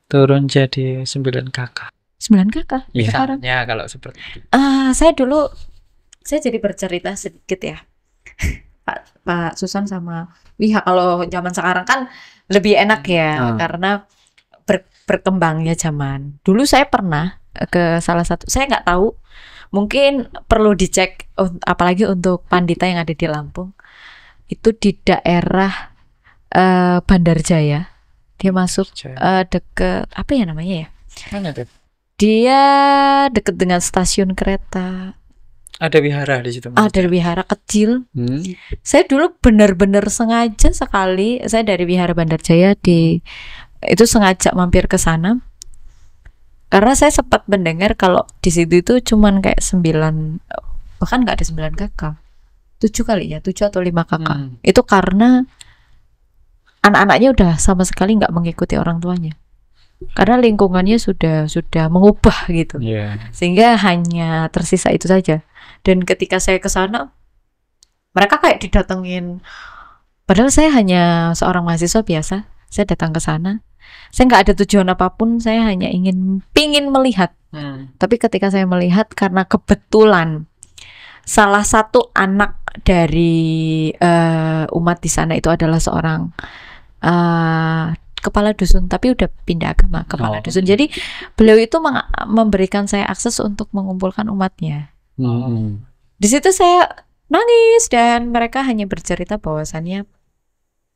turun jadi 9 kakak. 9 kakak Iya. sekarang. Misalnya kalau seperti itu. Saya jadi bercerita sedikit ya. Pak Susan sama Wiha. Kalau zaman sekarang kan lebih enak ya, karena berkembangnya zaman. Dulu saya pernah ke salah satu, saya nggak tahu, mungkin perlu dicek, apalagi untuk Pandita yang ada di Lampung. Itu di daerah Bandar Jaya. Dia masuk deket apa ya namanya ya? Mana tuh? Dia deket dengan stasiun kereta. Ada wihara di situ. Ada wihara kecil. Saya dulu benar-benar sengaja sekali, saya dari Wihara Bandar Jaya itu sengaja mampir ke sana. Karena saya sempat mendengar kalau di situ itu cuman kayak 9, bahkan nggak ada 9 kakak. 7 kali ya, 7 atau 5 kakak. Itu karena anak-anaknya udah sama sekali nggak mengikuti orang tuanya. Karena lingkungannya sudah mengubah gitu. Sehingga hanya tersisa itu saja. Dan ketika saya ke sana, mereka kayak didatengin. Padahal saya hanya seorang mahasiswa biasa. Saya datang ke sana. Saya nggak ada tujuan apapun. Saya hanya pingin melihat. Tapi ketika saya melihat, karena kebetulan salah satu anak dari umat di sana itu adalah seorang kepala dusun, tapi udah pindah agama, kepala dusun. Jadi beliau itu memberikan saya akses untuk mengumpulkan umatnya. Di situ saya nangis dan mereka hanya bercerita bahwasannya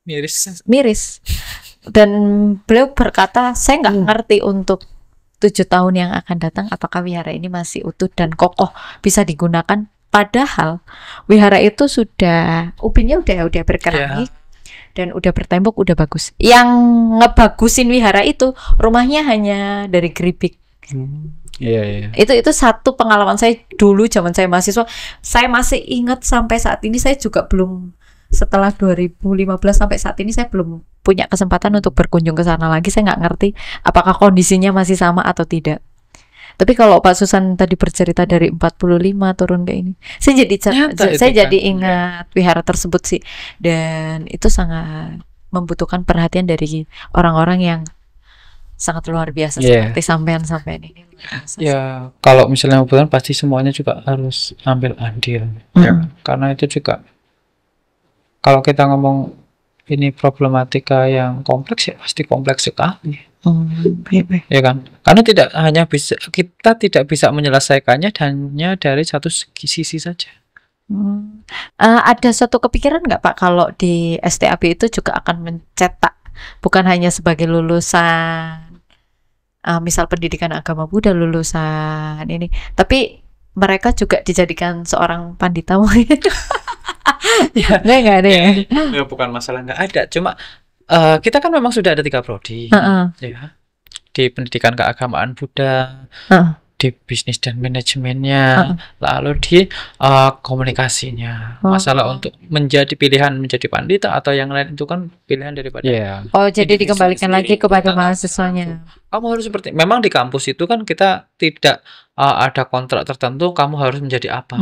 miris. Dan beliau berkata, saya nggak ngerti untuk 7 tahun yang akan datang apakah wihara ini masih utuh dan kokoh bisa digunakan. Padahal wihara itu sudah ubinnya udah berkeramik. Dan udah bertembok, udah bagus. Yang ngebagusin wihara itu rumahnya hanya dari geribik. Itu satu pengalaman saya dulu zaman saya mahasiswa. Saya masih ingat sampai saat ini. Saya juga belum, setelah 2015 sampai saat ini saya belum punya kesempatan untuk berkunjung ke sana lagi. Saya nggak ngerti apakah kondisinya masih sama atau tidak. Tapi kalau Pak Susan tadi bercerita dari 45 turun ke ini, saya jadi ingat wihara tersebut sih. Dan itu sangat membutuhkan perhatian dari orang-orang yang sangat luar biasa seperti sampean ini. Ya, kalau misalnya kebetulan pasti semuanya juga harus ambil andil. Ya, karena itu juga kalau kita ngomong ini problematika yang kompleks, ya pasti kompleks sekali. Ya kan? Karena kita tidak bisa menyelesaikannya hanya dari satu sisi saja. Ada suatu kepikiran nggak Pak kalau di STAB itu juga akan mencetak bukan hanya sebagai lulusan misal pendidikan agama Buddha, lulusan ini, tapi mereka juga dijadikan seorang pandita mungkin? Nggak ada ya? Ya bukan masalah nggak ada, cuma kita kan memang sudah ada 3 prodi, ya, di pendidikan keagamaan Buddha, di bisnis dan manajemennya, lalu di komunikasinya. Masalah untuk menjadi pilihan menjadi pandita atau yang lain itu kan pilihan daripada. Jadi dikembalikan lagi kepada mahasiswanya. Kamu harus seperti, memang di kampus itu kan kita tidak ada kontrak tertentu kamu harus menjadi apa,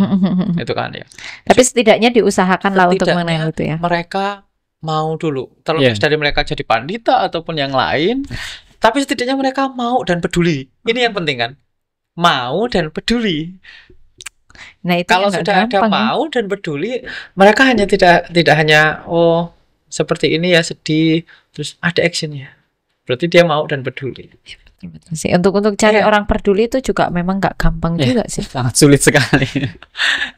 itu kan ya. Tapi setidaknya diusahakan lah untuk mengenai itu ya. Mereka mau dulu, terlepas dari mereka jadi pandita ataupun yang lain, tapi setidaknya mereka mau dan peduli. Ini yang penting kan, mau dan peduli. Nah, itu kalau sudah ada mau dan peduli, mereka hanya tidak hanya seperti ini ya, sedih, terus ada actionnya. Berarti dia mau dan peduli. Betul sih. Untuk cari orang peduli itu juga memang nggak gampang juga sih. Sangat sulit sekali.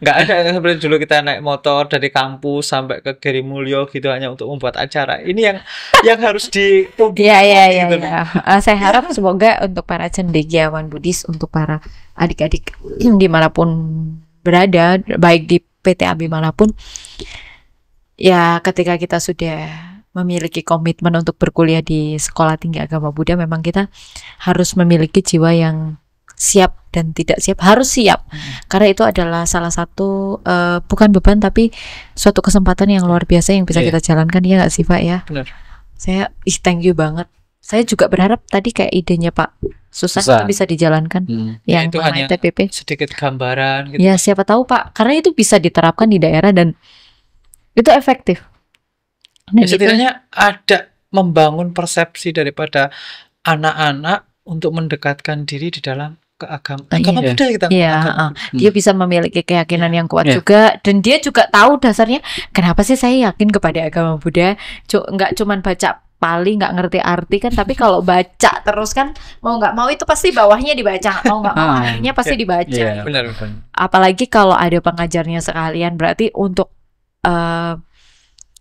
Nggak ada seperti dulu kita naik motor dari kampus sampai ke Gerimulyo gitu hanya untuk membuat acara. Ini yang harus di. Iya. Saya harap semoga untuk para cendekiawan Buddhis, untuk para adik-adik dimanapun berada, baik di PTAB manapun, ya ketika kita sudah memiliki komitmen untuk berkuliah di Sekolah Tinggi Agama Buddha, memang kita harus memiliki jiwa yang siap dan tidak siap. Harus siap, karena itu adalah salah satu bukan beban tapi suatu kesempatan yang luar biasa yang bisa kita jalankan, ya nggak sih Pak ya? Benar. Saya thank you banget. Saya juga berharap tadi kayak idenya Pak Susan itu bisa dijalankan, yang itu hanya TPP. Sedikit gambaran gitu. Ya siapa tahu Pak, karena itu bisa diterapkan di daerah dan itu efektif. Ya, setidaknya ada membangun persepsi daripada anak-anak untuk mendekatkan diri di dalam ke agama Iya. Buddha kita. Iya, agama. dia bisa memiliki keyakinan yang kuat Iya. juga, dan dia juga tahu dasarnya kenapa sih saya yakin kepada agama Buddha. Nggak cuman baca Pali nggak ngerti arti kan, tapi kalau baca terus kan mau nggak mau itu pasti bawahnya dibaca, mau nggak mau akhirnya pasti dibaca. Iya. Benar. Apalagi kalau ada pengajarnya sekalian, berarti untuk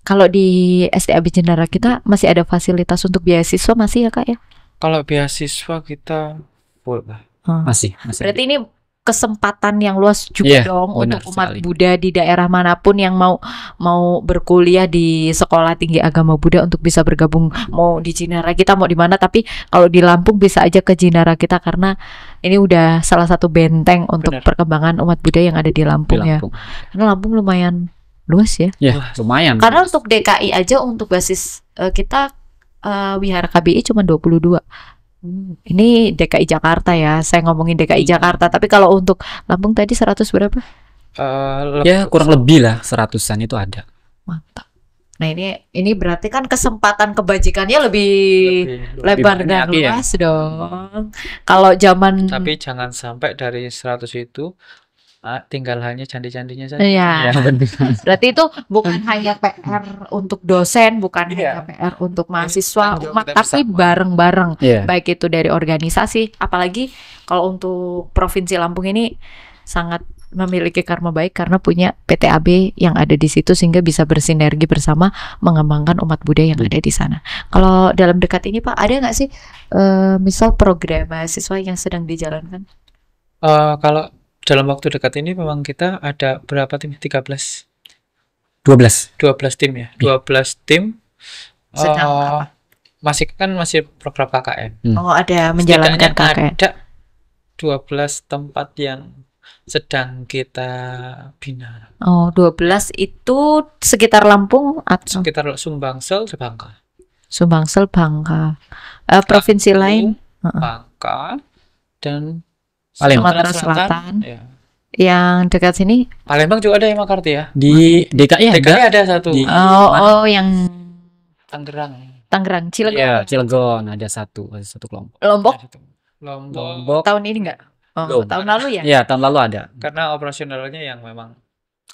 kalau di SDAB Jendara kita masih ada fasilitas untuk beasiswa masih ya Kak ya? Kalau beasiswa kita full lah. Masih. Berarti ini kesempatan yang luas juga Iya, dong benar untuk umat sekali. Buddha di daerah manapun yang mau berkuliah di sekolah tinggi agama Buddha untuk bisa bergabung, mau di Jinara kita mau di mana, tapi kalau di Lampung bisa aja ke Jinara kita karena ini udah salah satu benteng untuk Benar. perkembangan umat Buddha yang ada di Di Lampung ya. Lampung. Karena Lampung lumayan luas ya. Ya, lumayan. Karena untuk DKI aja untuk basis kita Wihara KBI cuma 22. Ini DKI Jakarta ya. Saya ngomongin DKI Jakarta, tapi kalau untuk Lampung tadi 100 berapa? Ya, kurang lebih lah 100-an itu ada. Mantap. Nah, ini berarti kan kesempatan kebajikannya lebih lebar dan banyak, iya. luas dong. Kalau zaman Tapi jangan sampai dari 100 itu tinggal hanya candi-candinya saja. ya, Ya, benar. berarti itu bukan hanya PR untuk dosen, bukan Iya. hanya PR untuk mahasiswa, tanggung umat, jawab kita tapi bersama. bareng-bareng. Iya. Baik itu dari organisasi, apalagi kalau untuk Provinsi Lampung ini sangat memiliki karma baik karena punya PTAB yang ada di situ sehingga bisa bersinergi bersama mengembangkan umat Buddha yang ada di sana. Kalau dalam dekat ini Pak, ada nggak sih misal program mahasiswa yang sedang dijalankan? Kalau dalam waktu dekat ini memang kita ada berapa tim? 13. 12. 12 tim ya. 12 tim. Sedang apa? Masih program KKN. Oh, ada menjalankan Setidaknya KKN. ada 12 tempat yang sedang kita bina. Oh, 12 itu sekitar Lampung atau Sekitar Sumbangsel, Bangka. Sumbangsel, Bangka. Provinsi lain Bangka dan Sumatera Selatan. Ya. yang dekat sini? Palembang juga ada yang Makarti ya. Di DKI DKI ada. ada satu. Di- Oh, yang Tangerang. Tangerang, Cilegon, Iya, Cilegon ada satu kelompok. Lombok. Ada satu. Lombok. Lombok. Tahun ini enggak? Oh, Belum. tahun lalu ya? Iya, tahun lalu ada. Karena operasionalnya yang memang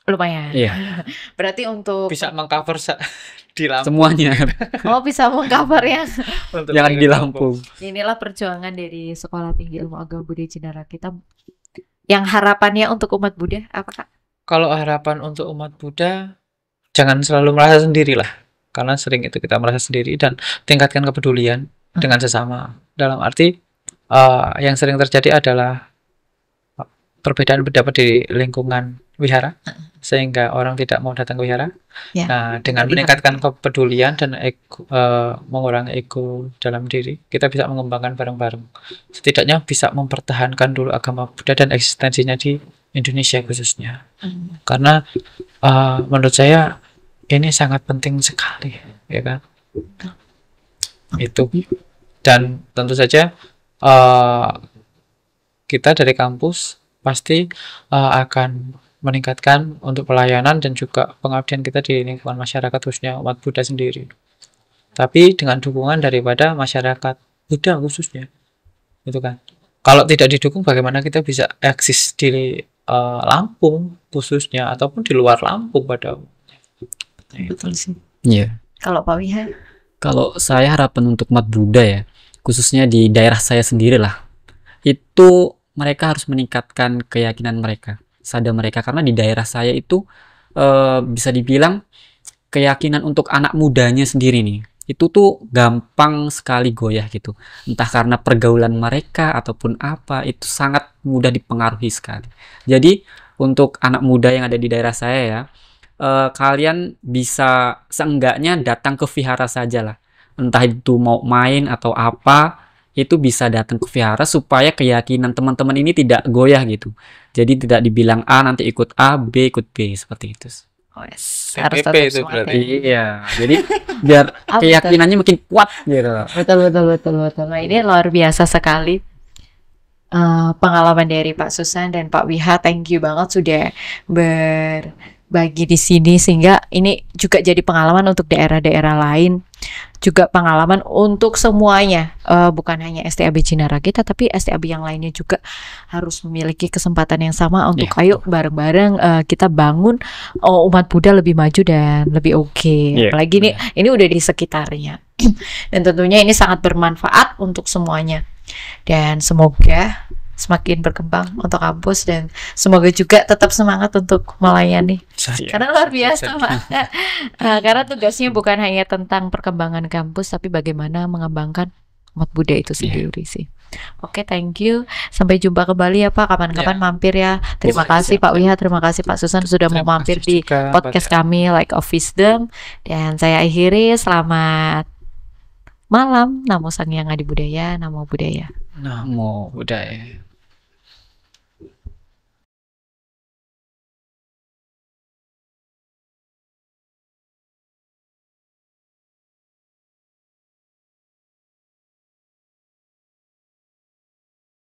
Lumayan. Iya, Berarti untuk bisa mengcover di Lampung. semuanya bisa mengcover ya. Untuk yang ada di wilayah Lampung. Inilah perjuangan dari Sekolah Tinggi Ilmu Agama Buddha Jinara kita. Yang harapannya untuk umat Buddha apa Kak? Kalau harapan untuk umat Buddha, jangan selalu merasa sendiri lah. Karena sering itu kita merasa sendiri, dan tingkatkan kepedulian dengan sesama. Dalam arti yang sering terjadi adalah perbedaan pendapat di lingkungan wihara, sehingga orang tidak mau datang ke wihara. Ya. Nah, dengan meningkatkan kepedulian dan mengurangi ego dalam diri, kita bisa mengembangkan bareng-bareng. Setidaknya bisa mempertahankan dulu agama Buddha dan eksistensinya di Indonesia khususnya. Karena menurut saya ini sangat penting sekali, ya kan? Itu. Dan tentu saja kita dari kampus pasti akan meningkatkan untuk pelayanan dan juga pengabdian kita di lingkungan masyarakat, khususnya umat Buddha sendiri. Tapi dengan dukungan daripada masyarakat Buddha khususnya, itu kan. Kalau tidak didukung, bagaimana kita bisa eksis di Lampung khususnya ataupun di luar Lampung pada umumnya. Betul sih. Iya. Kalau Pak Wiha? Kalau saya harapan untuk umat Buddha ya, khususnya di daerah saya sendiri lah, itu mereka harus meningkatkan keyakinan mereka, sadar mereka, karena di daerah saya itu bisa dibilang keyakinan untuk anak mudanya sendiri nih, itu tuh gampang sekali goyah gitu, entah karena pergaulan mereka ataupun apa, itu sangat mudah dipengaruhi sekali. Jadi untuk anak muda yang ada di daerah saya ya, kalian bisa seenggaknya datang ke vihara saja lah, entah itu mau main atau apa, itu bisa datang ke vihara supaya keyakinan teman-teman ini tidak goyah gitu. Jadi tidak dibilang A nanti ikut A, B ikut B, seperti itu. Oh, yes. PPP Harus tetap itu semangat berarti. ya. Iya, jadi biar Ah, keyakinannya makin kuat gitu. Betul. Nah, ini luar biasa sekali pengalaman dari Pak Susan dan Pak Wiha. Thank you banget sudah berbagi di sini, sehingga ini juga jadi pengalaman untuk daerah-daerah lain juga pengalaman untuk semuanya, bukan hanya STAB Jinara kita, tapi STAB yang lainnya juga harus memiliki kesempatan yang sama untuk ayo bareng-bareng kita bangun umat Buddha lebih maju dan lebih oke. Apalagi ini udah di sekitarnya. Dan tentunya ini sangat bermanfaat untuk semuanya. Dan semoga semakin berkembang untuk kampus dan semoga juga tetap semangat untuk melayani. Karena luar biasa, Pak. Karena tugasnya bukan hanya tentang perkembangan kampus, tapi bagaimana mengembangkan umat Buddha itu sendiri sih. Oke, thank you. Sampai jumpa kembali ya Pak. Kapan-kapan mampir ya. Terima kasih Pak Wiha, terima kasih Pak Susan sudah mau mampir di podcast kami Like of Wisdom. Dan saya akhiri, selamat malam. Namo Sang Hyang Adi Budaya, Namo Buddhaya. Namo Buddhaya.